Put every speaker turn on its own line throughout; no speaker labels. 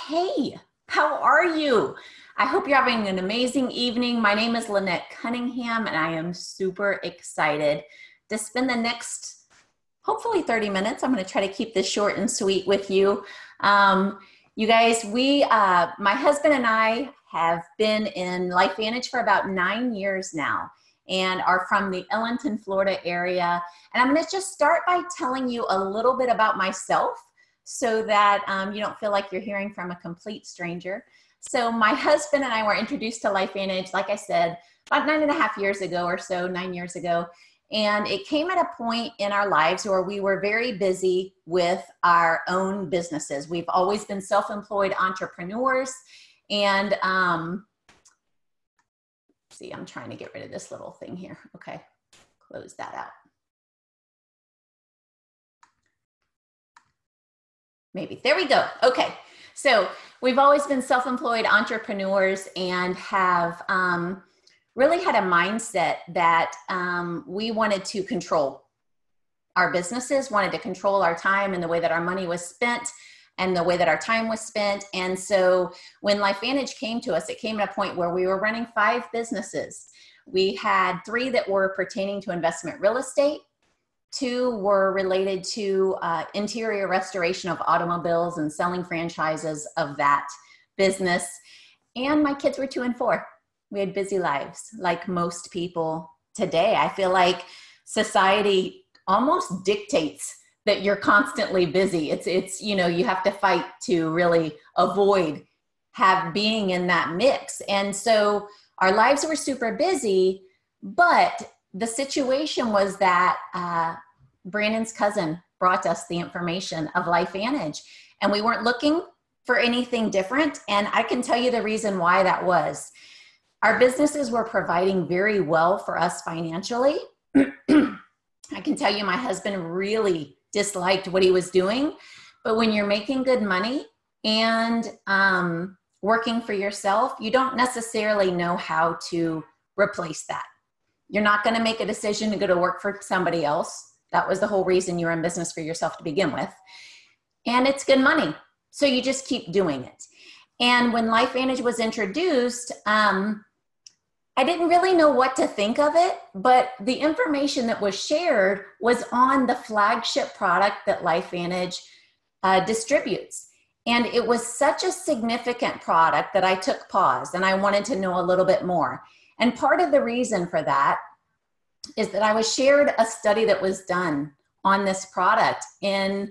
Hey, how are you? I hope you're having an amazing evening. My name is Lynette Cunningham, and I am super excited to spend the next, hopefully 30 minutes. I'm going to try to keep this short and sweet with you. You guys, my husband and I have been in LifeVantage for about 9 years now and are from the Ellington, Florida area. And I'm going to just start by telling you a little bit about myself so that you don't feel like you're hearing from a complete stranger. So my husband and I were introduced to LifeVantage, like I said, about 9.5 years ago or so, 9 years ago. And it came at a point in our lives where we were very busy with our own businesses. We've always been self-employed entrepreneurs. And see, I'm trying to get rid of this little thing here. Okay, close that out. Maybe, there we go. Okay, so we've always been self-employed entrepreneurs and have really had a mindset that we wanted to control our businesses, wanted to control our time and the way that our money was spent and the way that our time was spent. And so when LifeVantage came to us, it came at a point where we were running 5 businesses. We had 3 that were pertaining to investment real estate. 2 were related to interior restoration of automobiles and selling franchises of that business. And my kids were 2 and 4. We had busy lives like most people today. I feel like society almost dictates that you're constantly busy. It's you know, you have to fight to really avoid being in that mix. And so our lives were super busy, but the situation was that Brandon's cousin brought us the information of LifeVantage, and we weren't looking for anything different. And I can tell you the reason why that was. Our businesses were providing very well for us financially. I can tell you my husband really disliked what he was doing, but when you're making good money and working for yourself, you don't necessarily know how to replace that. You're not going to make a decision to go to work for somebody else. That was the whole reason you were in business for yourself to begin with. And it's good money. So you just keep doing it. And when LifeVantage was introduced, I didn't really know what to think of it, but the information that was shared was on the flagship product that LifeVantage distributes. And it was such a significant product that I took pause and I wanted to know a little bit more. And part of the reason for that is that I was shared a study that was done on this product that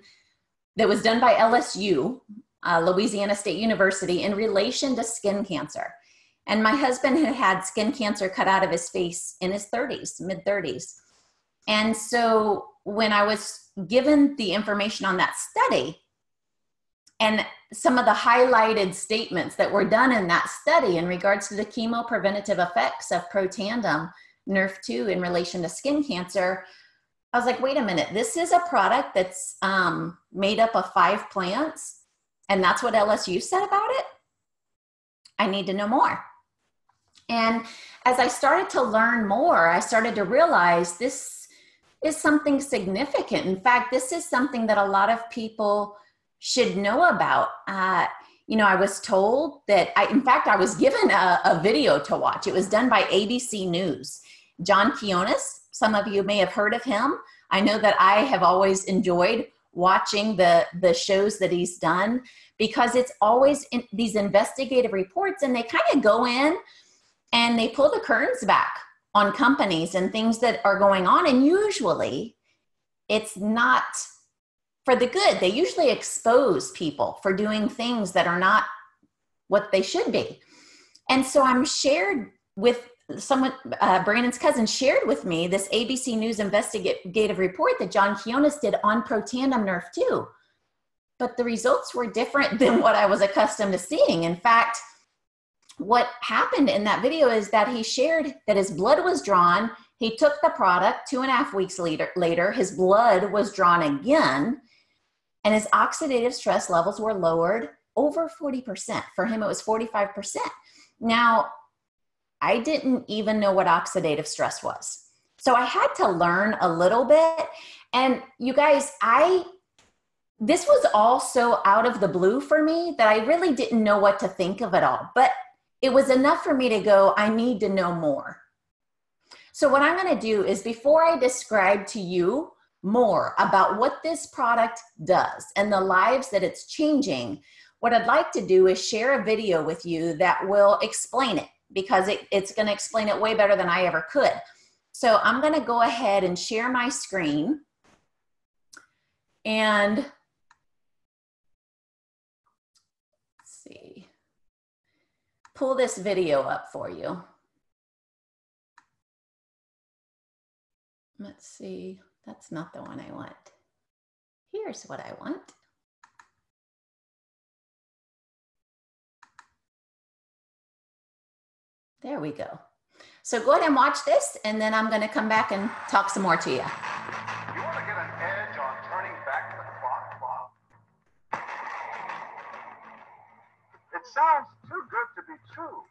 was done by LSU, Louisiana State University, in relation to skin cancer. And my husband had had skin cancer cut out of his face in his 30s, mid-30s. And so when I was given the information on that study and some of the highlighted statements that were done in that study in regards to the chemopreventative effects of Protandim Nerf2 in relation to skin cancer, I was like, wait a minute, this is a product that's made up of 5 plants, and that's what LSU said about it? I need to know more. And as I started to learn more, I started to realize this is something significant. In fact, this is something that a lot of people should know about. You know, I was told that, I was given a video to watch. It was done by ABC News. John Quinones, some of you may have heard of him. I know that I have always enjoyed watching the shows that he's done because it's always in these investigative reports, and they kind of go in and they pull the curtains back on companies and things that are going on. And usually it's not for the good. They usually expose people for doing things that are not what they should be. And so I'm shared with someone, Brandon's cousin shared with me this ABC News investigative report that John Quinones did on Protandim Nerf2. But the results were different than what I was accustomed to seeing. In fact, what happened in that video is that he shared that his blood was drawn. He took the product 2.5 weeks later, his blood was drawn again, and his oxidative stress levels were lowered over 40%. For him, it was 45%. Now, I didn't even know what oxidative stress was. So I had to learn a little bit. And you guys, this was all so out of the blue for me that I really didn't know what to think of it all. But it was enough for me to go, I need to know more. So what I'm going to do is, before I describe to you more about what this product does and the lives that it's changing, what I'd like to do is share a video with you that will explain it, because it's going to explain it way better than I ever could. So I'm going to go ahead and share my screen and let's see, pull this video up for you. Let's see, that's not the one I want. Here's what I want. There we go. So go ahead and watch this, and then I'm going to come back and talk some more to you.
You want to get an edge on turning back the clock? It sounds too good to be true.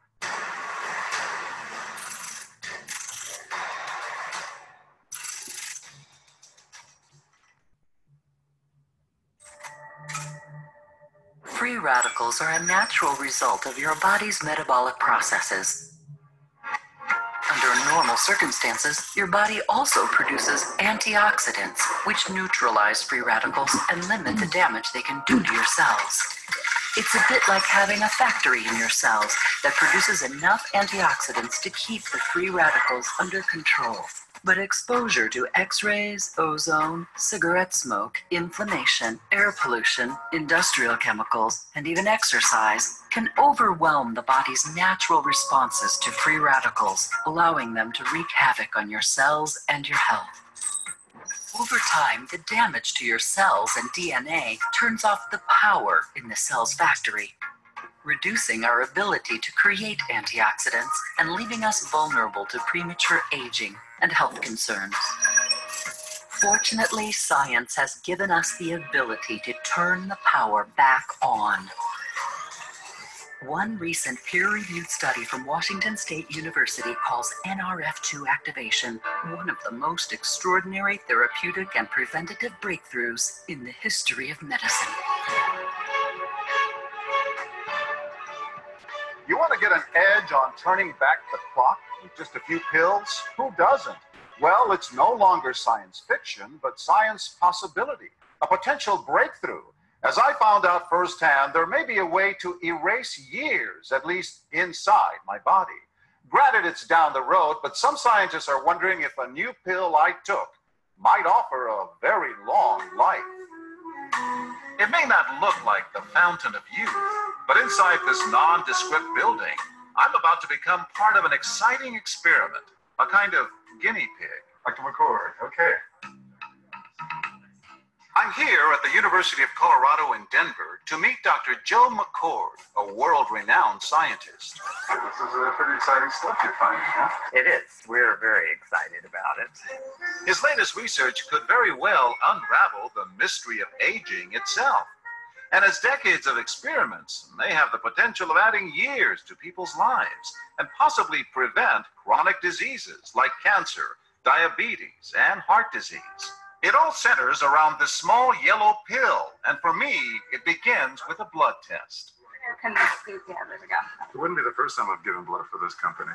Free radicals are a natural result of your body's metabolic processes. Under normal circumstances, your body also produces antioxidants, which neutralize free radicals and limit the damage they can do to your cells. It's a bit like having a factory in your cells that produces enough antioxidants to keep the free radicals under control. But exposure to X-rays, ozone, cigarette smoke, inflammation, air pollution, industrial chemicals, and even exercise can overwhelm the body's natural responses to free radicals, allowing them to wreak havoc on your cells and your health. Over time, the damage to your cells and DNA turns off the power in the cell's factory, reducing our ability to create antioxidants and leaving us vulnerable to premature aging and health concerns. Fortunately, science has given us the ability to turn the power back on. One recent peer-reviewed study from Washington State University calls NRF2 activation one of the most extraordinary therapeutic and preventative breakthroughs in the history of medicine.
You want to get an edge on turning back the clock with just a few pills? Who doesn't? Well, it's no longer science fiction, but science possibility, a potential breakthrough. As I found out firsthand, there may be a way to erase years, at least inside my body. Granted, it's down the road, but some scientists are wondering if a new pill I took might offer a very long life. It may not look like the fountain of youth, but inside this nondescript building, I'm about to become part of an exciting experiment, a kind of guinea pig. Dr. McCord, okay. I'm here at the University of Colorado in Denver to meet Dr. Joe McCord, a world-renowned scientist. This is pretty exciting stuff you're finding, huh?
It is. We're very excited about it.
His latest research could very well unravel the mystery of aging itself. And as decades of experiments may have the potential of adding years to people's lives and possibly prevent chronic diseases like cancer, diabetes, and heart disease. It all centers around this small yellow pill, and for me, it begins with a blood test.
Yeah, there we go.
It wouldn't be the first time I've given blood for this company.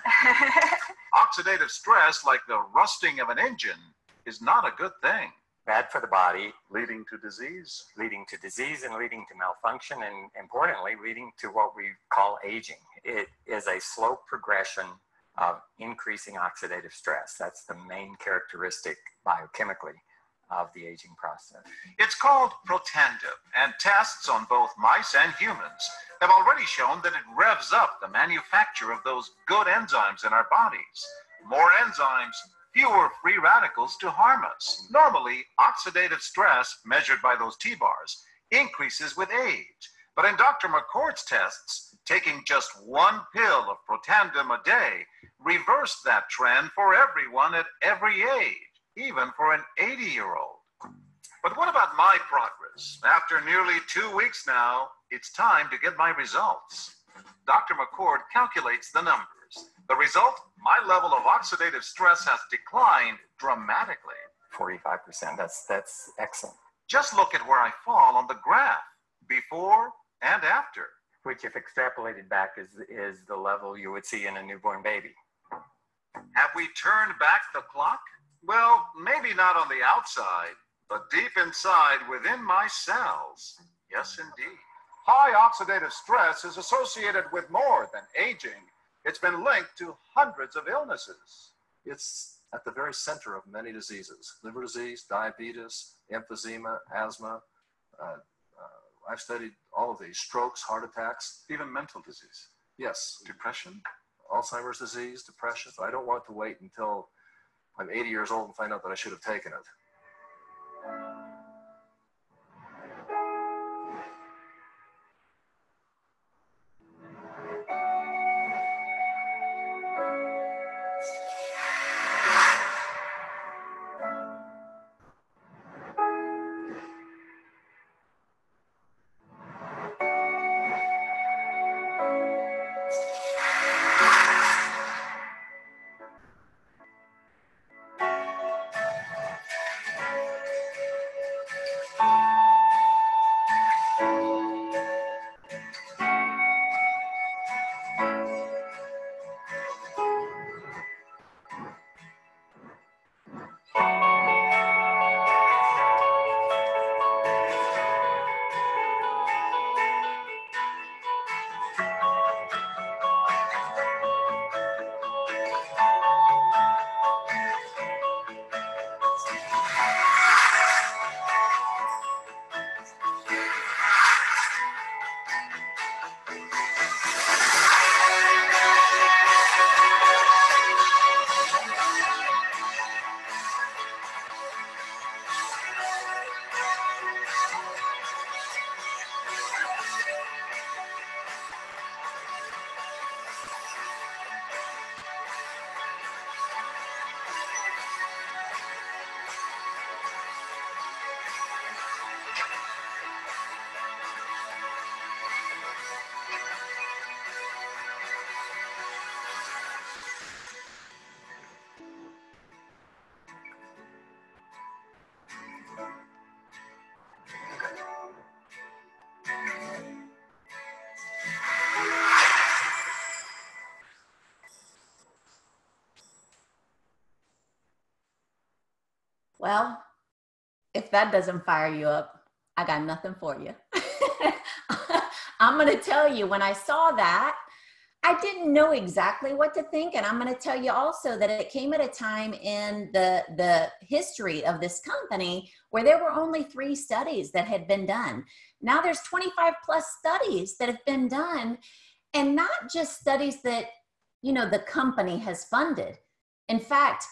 Oxidative stress, like the rusting of an engine, is not a good thing.
Bad for the body,
Leading to disease.
leading to disease and leading to malfunction, and importantly, leading to what we call aging. It is a slow progression of increasing oxidative stress. That's the main characteristic biochemically of the aging process.
It's called Protandim, and tests on both mice and humans have already shown that it revs up the manufacture of those good enzymes in our bodies. More enzymes, fewer free radicals to harm us. Normally, oxidative stress, measured by those T-bars, increases with age. But in Dr. McCord's tests, taking just one pill of Protandim a day reversed that trend for everyone at every age, even for an 80-year-old. But what about my progress? After nearly 2 weeks now, it's time to get my results. Dr. McCord calculates the numbers. The result, my level of oxidative stress has declined dramatically.
45%, that's excellent.
Just look at where I fall on the graph, before and after.
Which, if extrapolated back, is the level you would see in a newborn baby.
Have we turned back the clock? Well, maybe not on the outside, but deep inside within my cells. Yes, indeed. High oxidative stress is associated with more than aging. It's been linked to hundreds of illnesses.
It's at the very center of many diseases: liver disease, diabetes, emphysema, asthma. I've studied all of these: strokes, heart attacks,
Even mental disease.
yes,
Depression?
Alzheimer's disease, depression. I don't want to wait until I'm 80 years old and find out that I should have taken it.
Well, if that doesn't fire you up, I got nothing for you. I'm going to tell you, when I saw that, I didn't know exactly what to think. And I'm going to tell you also that it came at a time in the history of this company where there were only 3 studies that had been done. Now there's 25 plus studies that have been done, and not just studies that, you know, the company has funded. In fact,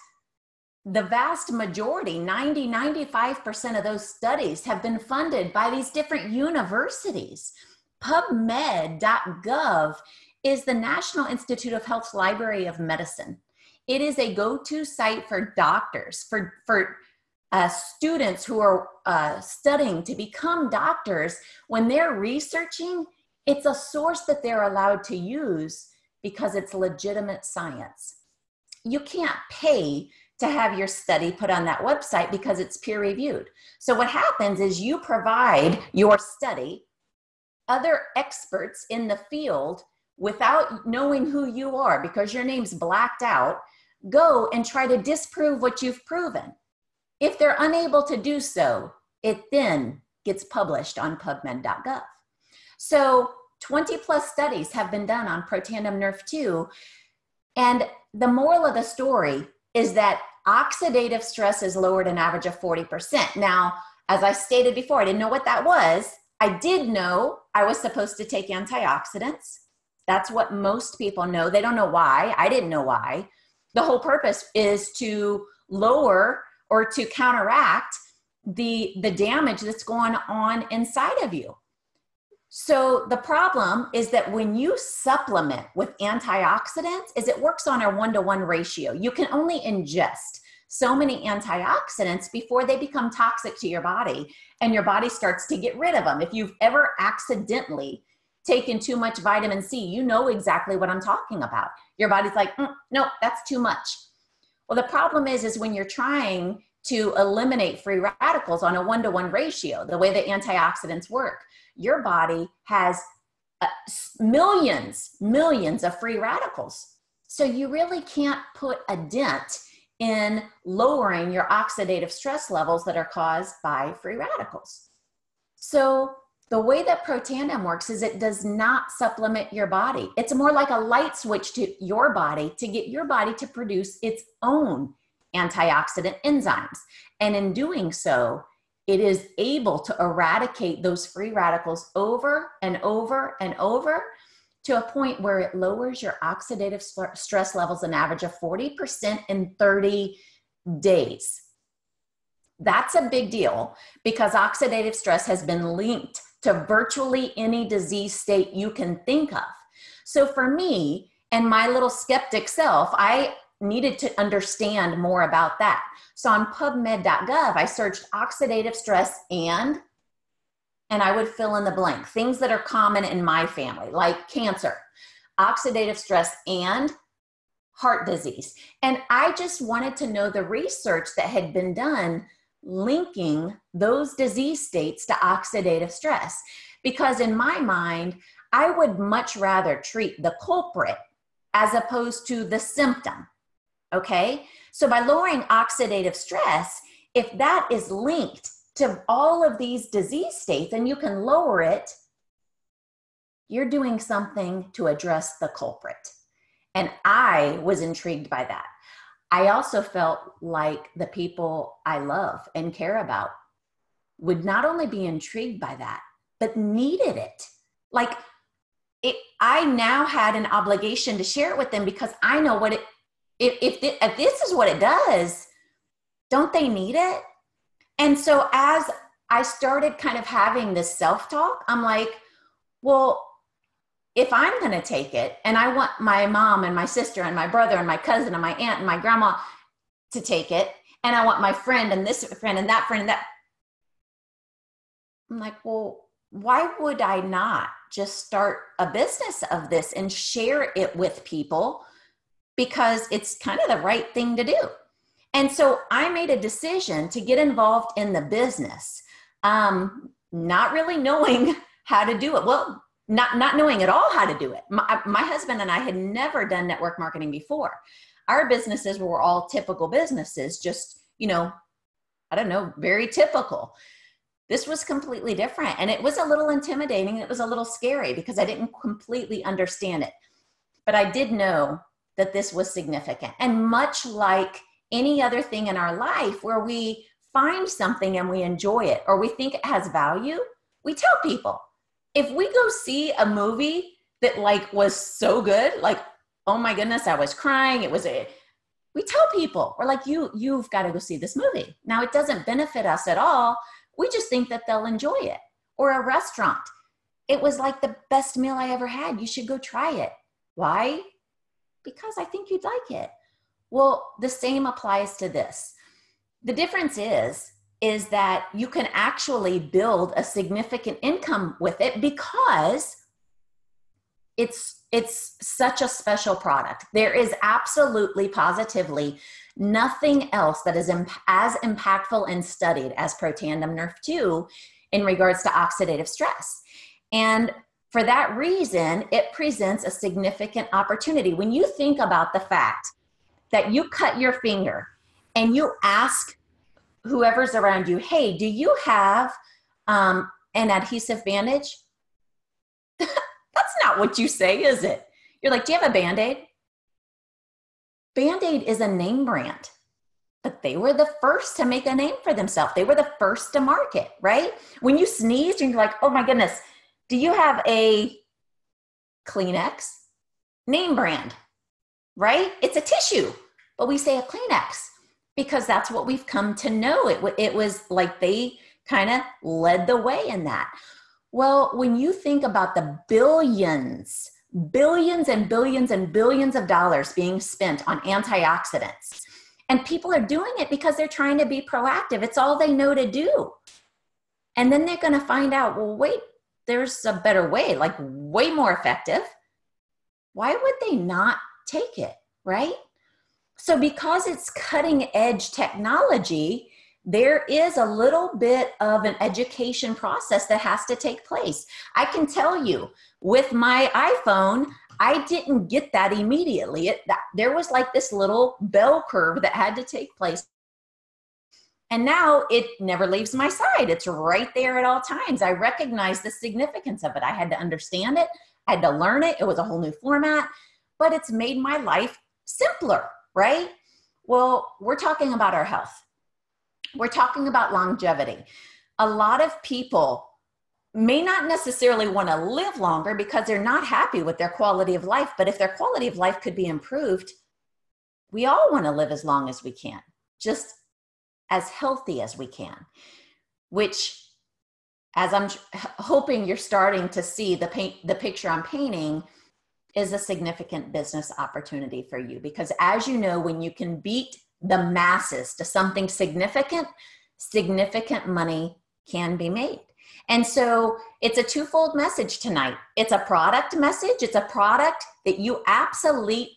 the vast majority, 95% of those studies have been funded by these different universities. PubMed.gov is the National Institute of Health's Library of Medicine. It is a go-to site for doctors, for students who are studying to become doctors. When they're researching, it's a source that they're allowed to use because it's legitimate science. You can't pay to have your study put on that website because it's peer reviewed. So what happens is you provide your study, other experts in the field, without knowing who you are because your name's blacked out, go and try to disprove what you've proven. If they're unable to do so, it then gets published on PubMed.gov. So 20 plus studies have been done on Protandim Nerf2. And the moral of the story is that oxidative stress is lowered an average of 40%. Now, as I stated before, I didn't know what that was. I did know I was supposed to take antioxidants. That's what most people know. They don't know why. I didn't know why. The whole purpose is to lower or to counteract the damage that's going on inside of you. So the problem is that when you supplement with antioxidants, is it works on a 1-to-1 ratio. You can only ingest so many antioxidants before they become toxic to your body, and your body starts to get rid of them. If you've ever accidentally taken too much vitamin C, you know exactly what I'm talking about. Your body's like, no, that's too much. Well, the problem is when you're trying to eliminate free radicals on a 1-to-1 ratio, the way that antioxidants work. Your body has millions of free radicals. So you really can't put a dent in lowering your oxidative stress levels that are caused by free radicals. So the way that Protandim works is it does not supplement your body. It's more like a light switch to your body to get your body to produce its own antioxidant enzymes. And in doing so, it is able to eradicate those free radicals over and over and over to a point where it lowers your oxidative stress levels an average of 40% in 30 days. That's a big deal because oxidative stress has been linked to virtually any disease state you can think of. So for me and my little skeptic self, I needed to understand more about that. So on PubMed.gov, I searched oxidative stress and I would fill in the blank. Things that are common in my family, like cancer, oxidative stress, and heart disease. And I just wanted to know the research that had been done linking those disease states to oxidative stress. Because in my mind, I would much rather treat the culprit as opposed to the symptom. Okay? So by lowering oxidative stress, if that is linked to all of these disease states and you can lower it, you're doing something to address the culprit. And I was intrigued by that. I also felt like the people I love and care about would not only be intrigued by that, but needed it. Like I now had an obligation to share it with them because I know what if this is what it does, don't they need it? And so as I started kind of having this self-talk, I'm like, well, if I'm going to take it and I want my mom and my sister and my brother and my cousin and my aunt and my grandma to take it, and I want my friend and this friend and that friend and that, I'm like, well, why would I not just start a business of this and share it with people? Because it's kind of the right thing to do. And so I made a decision to get involved in the business, not really knowing how to do it. Well, not knowing at all how to do it. My husband and I had never done network marketing before. Our businesses were all typical businesses, just, very typical. This was completely different. And it was a little intimidating. It was a little scary because I didn't completely understand it. But I did know that this was significant. And much like any other thing in our life where we find something and we enjoy it or we think it has value, we tell people. If we go see a movie that was so good, oh my goodness, I was crying. We tell people, we're like, you've got to go see this movie. Now it doesn't benefit us at all. We just think that they'll enjoy it. Or a restaurant. It was like the best meal I ever had. You should go try it. Why? Because I think you'd like it. Well, the same applies to this. The difference is that you can actually build a significant income with it because it's such a special product. There is absolutely, positively nothing else that is as impactful and studied as Protandim Nerf 2 in regards to oxidative stress. And for that reason, it presents a significant opportunity. When you think about the fact that you cut your finger and you ask whoever's around you, hey, do you have an adhesive bandage? That's not what you say, is it? You're like, do you have a Band-Aid? Band-Aid is a name brand, but they were the first to make a name for themselves. They were the first to market, right? When you sneeze, you're like, oh my goodness, do you have a Kleenex? Name brand, right? It's a tissue, but we say a Kleenex because that's what we've come to know. It was like they kind of led the way in that. Well, when you think about the billions and billions and billions of dollars being spent on antioxidants, and people are doing it because they're trying to be proactive. It's all they know to do. And then they're going to find out, well, wait, there's a better way, way more effective. Why would they not take it, right? So because it's cutting edge technology, there is a little bit of an education process that has to take place. I can tell you with my iPhone, I didn't get that immediately. There was like this little bell curve that had to take place. And now it never leaves my side. It's right there at all times. I recognize the significance of it. I had to understand it. I had to learn it. It was a whole new format, but it's made my life simpler, right? Well, we're talking about our health. We're talking about longevity. A lot of people may not necessarily want to live longer because they're not happy with their quality of life. But if their quality of life could be improved, we all want to live as long as we can, just as healthy as we can, which, as I'm hoping you're starting to see the picture I'm painting, is a significant business opportunity for you. Because as you know, when you can beat the masses to something significant, significant money can be made. And so it's a twofold message tonight. It's a product message. It's a product that you absolutely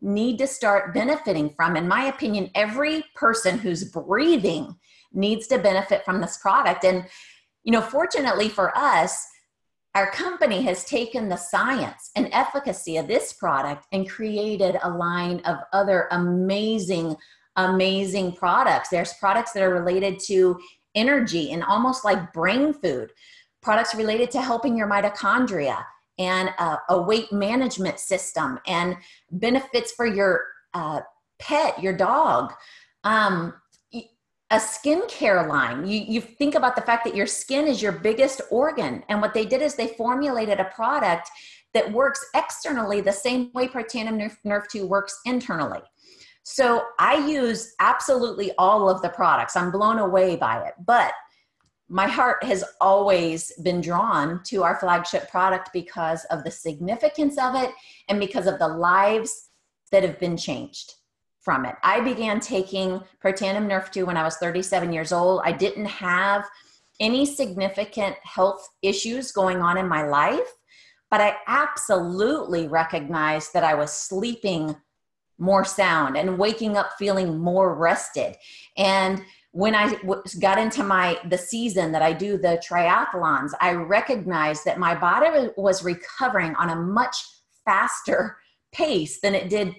need to start benefiting from. In my opinion, every person who's breathing needs to benefit from this product. And, you know, fortunately for us, our company has taken the science and efficacy of this product and created a line of other amazing products. There's products that are related to energy and almost like brain food, products related to helping your mitochondria and a weight management system and benefits for your pet, your dog, a skincare line. You think about the fact that your skin is your biggest organ. And what they did is they formulated a product that works externally the same way Protandim Nerve 2 works internally. So I use absolutely all of the products. I'm blown away by it. But my heart has always been drawn to our flagship product because of the significance of it and because of the lives that have been changed from it. I began taking Protandim Nerve 2 when I was 37 years old. I didn't have any significant health issues going on in my life, but I absolutely recognized that I was sleeping more sound and waking up feeling more rested. And when I got into the season that I do the triathlons, I recognized that my body was recovering on a much faster pace than it did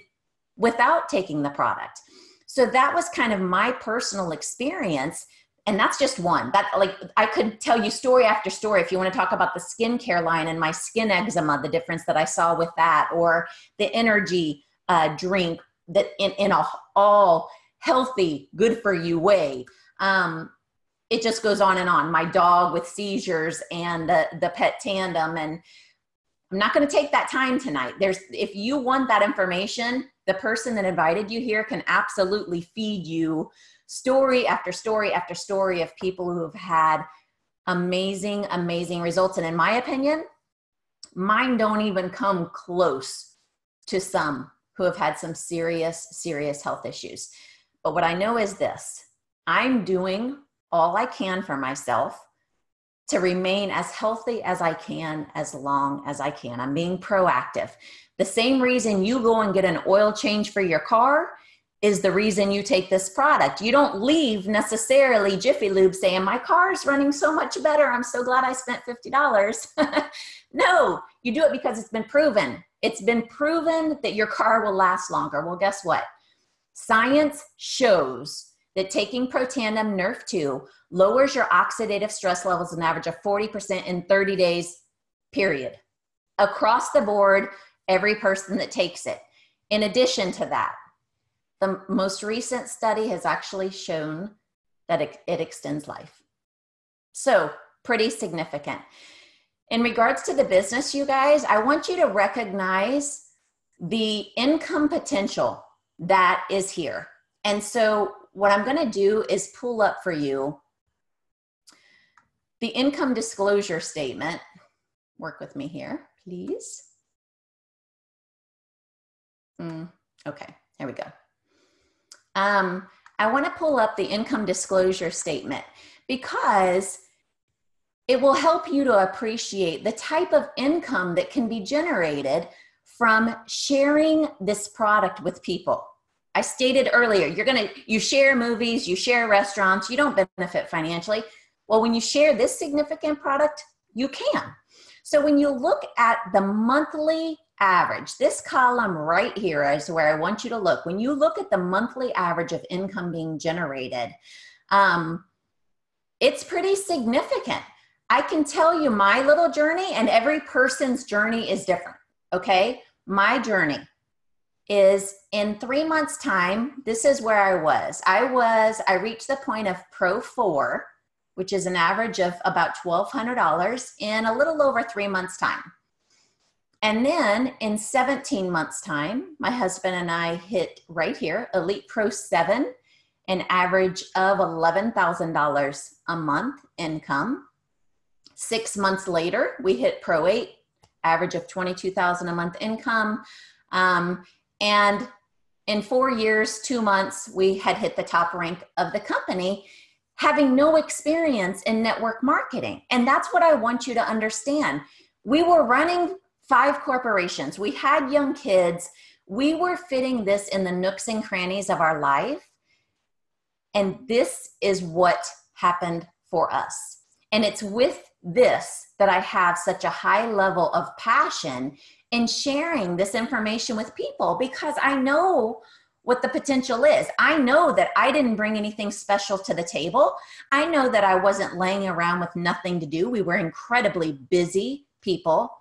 without taking the product. So that was kind of my personal experience. And that's just one. That, like, I could tell you story after story if you want to talk about the skincare line and my skin eczema, the difference that I saw with that, or the energy drink that in a all healthy, good for you way. It just goes on and on. My dog with seizures and the pet tandem. And I'm not going to take that time tonight. If you want that information, the person that invited you here can absolutely feed you story after story after story of people who have had amazing, amazing results. And in my opinion, mine don't even come close to some who have had some serious, serious health issues. But what I know is this: I'm doing all I can for myself to remain as healthy as I can, as long as I can. I'm being proactive. The same reason you go and get an oil change for your car is the reason you take this product. You don't leave necessarily Jiffy Lube saying, my car's running so much better, I'm so glad I spent $50. No, you do it because it's been proven. It's been proven that your car will last longer. Well, guess what? Science shows that taking Protandim Nerve 2 lowers your oxidative stress levels an average of 40% in 30 days, period. Across the board, every person that takes it. In addition to that, the most recent study has actually shown that it extends life. So pretty significant. In regards to the business, you guys, I want you to recognize the income potential that is here. And so what I'm going to do is pull up for you the income disclosure statement. Work with me here, please. Okay, there we go. I want to pull up the income disclosure statement because it will help you to appreciate the type of income that can be generated from sharing this product with people. I stated earlier, you share movies, you share restaurants, you don't benefit financially. Well, when you share this significant product, you can. So when you look at the monthly average, this column right here is where I want you to look. When you look at the monthly average of income being generated, it's pretty significant. I can tell you my little journey, and every person's journey is different, okay? My journey is in 3 months' time, this is where I was. I reached the point of Pro 4, which is an average of about $1,200 in a little over 3 months' time. And then in 17 months' time, my husband and I hit right here, Elite Pro 7, an average of $11,000 a month income. 6 months later, we hit Pro 8, average of $22,000 a month income. And in 4 years, 2 months, we had hit the top rank of the company, having no experience in network marketing. And that's what I want you to understand. We were running 5 corporations. We had young kids. We were fitting this in the nooks and crannies of our life. And this is what happened for us. And it's with this that I have such a high level of passion in sharing this information with people, because I know what the potential is. I know that I didn't bring anything special to the table. I know that I wasn't laying around with nothing to do. We were incredibly busy people,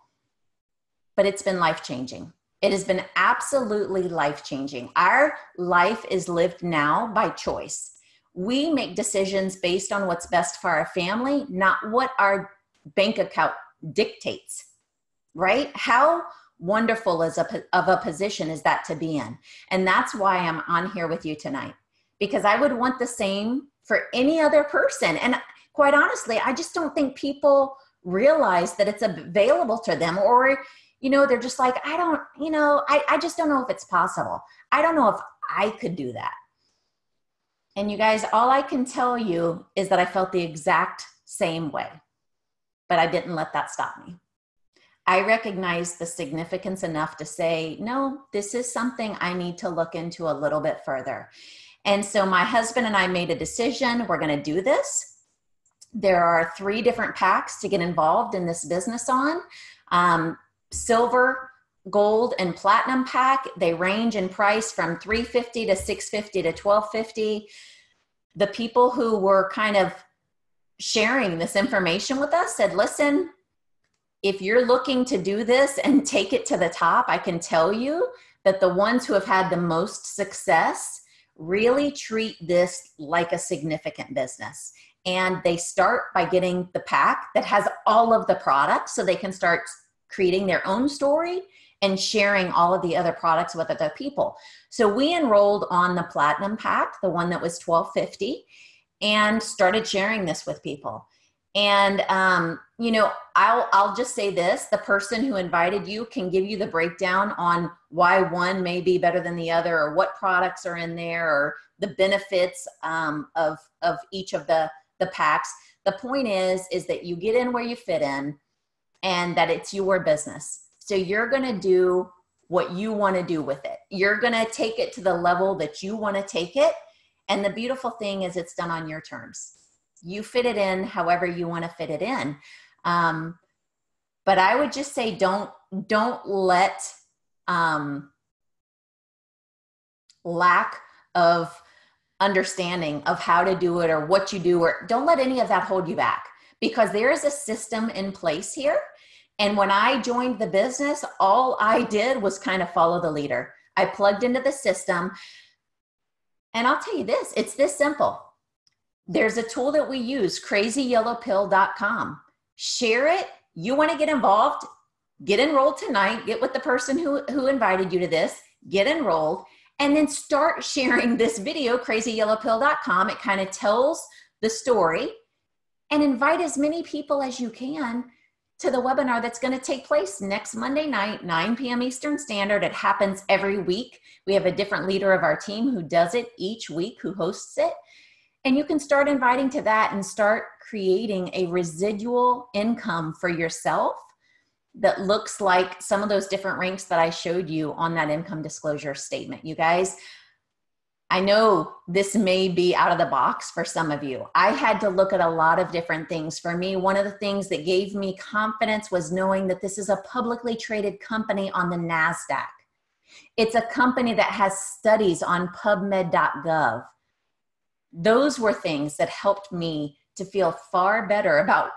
but it's been life-changing. It has been absolutely life-changing. Our life is lived now by choice. We make decisions based on what's best for our family, not what our bank account dictates, right? How wonderful of a position is that to be in? And that's why I'm on here with you tonight, because I would want the same for any other person. And quite honestly, I just don't think people realize that it's available to them, or, they're just like, I just don't know if it's possible. I don't know if I could do that. And you guys, all I can tell you is that I felt the exact same way, but I didn't let that stop me. I recognized the significance enough to say, no, this is something I need to look into a little bit further. And so my husband and I made a decision. We're going to do this. There are 3 different packs to get involved in this business on. Silver, gold, and platinum pack. They range in price from $350 to $650 to $1,250. The people who were kind of sharing this information with us said, listen, if you're looking to do this and take it to the top, I can tell you that the ones who have had the most success really treat this like a significant business. And they start by getting the pack that has all of the products, so they can start creating their own story and sharing all of the other products with other people. So we enrolled on the platinum pack, the one that was $1,250, and started sharing this with people. And, I'll just say this, the person who invited you can give you the breakdown on why one may be better than the other, or what products are in there, or the benefits of each of the packs. The point is that you get in where you fit in, and that it's your business. So you're going to do what you want to do with it. You're going to take it to the level that you want to take it. And the beautiful thing is it's done on your terms. You fit it in however you want to fit it in. But I would just say, don't let lack of understanding of how to do it or what you do, or don't let any of that hold you back, because there is a system in place here. And when I joined the business, all I did was kind of follow the leader. I plugged into the system. And I'll tell you this, it's this simple. There's a tool that we use, crazyyellowpill.com. Share it. You want to get involved, get enrolled tonight, get with the person who invited you to this, get enrolled, and then start sharing this video, crazyyellowpill.com. It kind of tells the story, and invite as many people as you can to the webinar that's going to take place next Monday night, 9 p.m. Eastern Standard. It happens every week. We have a different leader of our team who does it each week, who hosts it. And you can start inviting to that and start creating a residual income for yourself that looks like some of those different ranks that I showed you on that income disclosure statement. You guys, I know this may be out of the box for some of you. I had to look at a lot of different things. For me, one of the things that gave me confidence was knowing that this is a publicly traded company on the NASDAQ. It's a company that has studies on PubMed.gov. Those were things that helped me to feel far better about,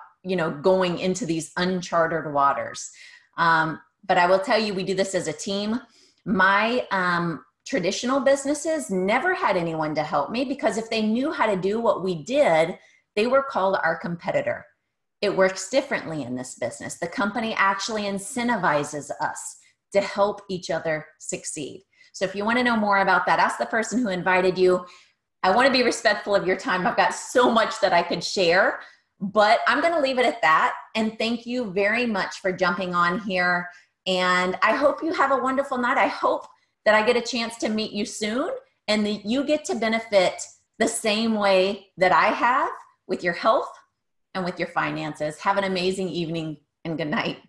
going into these uncharted waters. But I will tell you, we do this as a team. My traditional businesses never had anyone to help me, because if they knew how to do what we did, they were called our competitor. It works differently in this business. The company actually incentivizes us to help each other succeed. So if you want to know more about that, ask the person who invited you. I want to be respectful of your time. I've got so much that I could share, but I'm going to leave it at that. And thank you very much for jumping on here. And I hope you have a wonderful night. I hope that I get a chance to meet you soon, and that you get to benefit the same way that I have with your health and with your finances. Have an amazing evening, and good night.